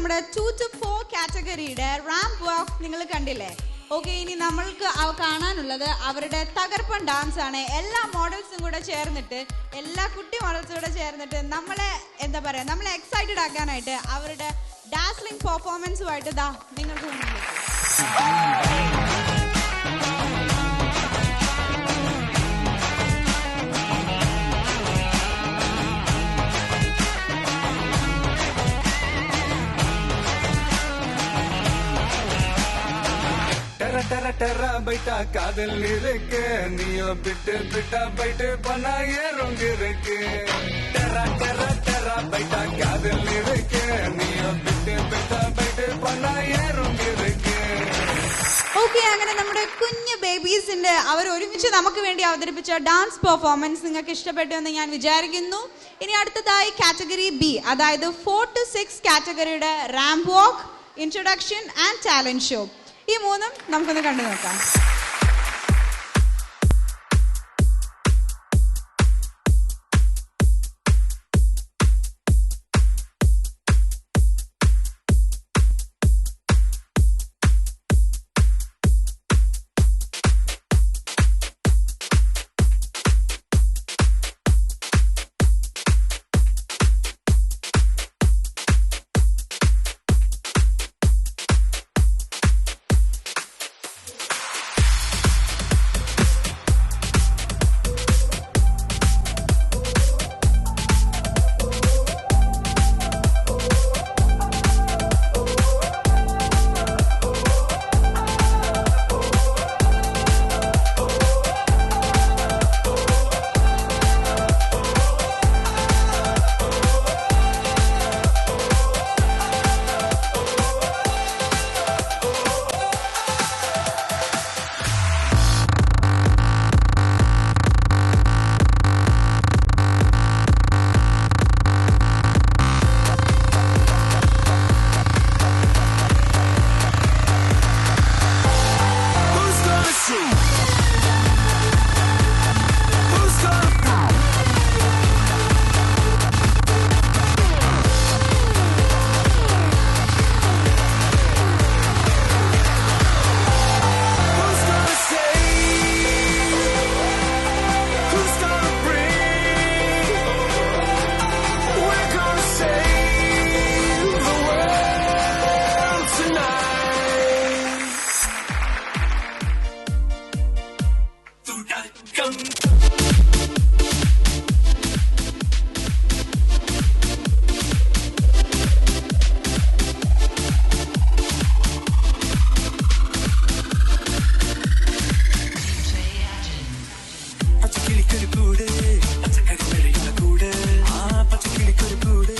നമ്മുടെ 2 to 4 കാറ്റഗറിയുടെ ramp വാക്ക് നിങ്ങൾ കണ്ടില്ലേ? ഓക്കെ, ഇനി നമ്മൾക്ക് കാണാനുള്ളത് അവരുടെ തകർപ്പൻ ഡാൻസ് ആണ്. എല്ലാ മോഡൽസും കൂടെ ചേർന്നിട്ട്, എല്ലാ കുട്ടി മോഡൽസും കൂടെ ചേർന്നിട്ട് നമ്മളെ എന്താ പറയുക, നമ്മളെ എക്സൈറ്റഡ് ആക്കാനായിട്ട് അവരുടെ ഡാസ്ലിംഗ് പെർഫോമൻസുമായിട്ട് ദാ നിങ്ങൾക്ക് മുന്നിലേക്ക്. டெர டெர பைட்டா காதல் இருக்கு, நீயோ பிட்டு பிட்டா பைட்டு பண்ணா ஏறுங்க இருக்கு. டெர டெர டெர பைட்டா காதல் இருக்கு, நீயோ பிட்டு பிட்டா பைட்டு பண்ணா ஏறுங்க இருக்கு. ഓക്കെ, അങ്ങനെ നമ്മുടെ കുഞ്ഞു ബേബീസിന്റെ അവർ ഒരുമിച്ച് നമുക്ക് വേണ്ടി അവതരിപ്പിച്ച ഡാൻസ് പെർഫോമൻസ് നിങ്ങൾക്ക് ഇഷ്ടപ്പെട്ടു എന്ന് ഞാൻ വിചാരിക്കുന്നു. ഇനി അടുത്തതായി കാറ്റഗറി ബി, അതായത് 4 to 6 കാറ്റഗറിയുടെ ramp walk, introduction and talent show. ഈ മൂന്നും നമുക്കൊന്ന് കണ്ടു നോക്കാം. പച്ചക്കിളിക്കൊരു കൂട്, പച്ചക്കറി കൂട്, ആ പച്ചക്കിളിക്കൊരു കൂട്.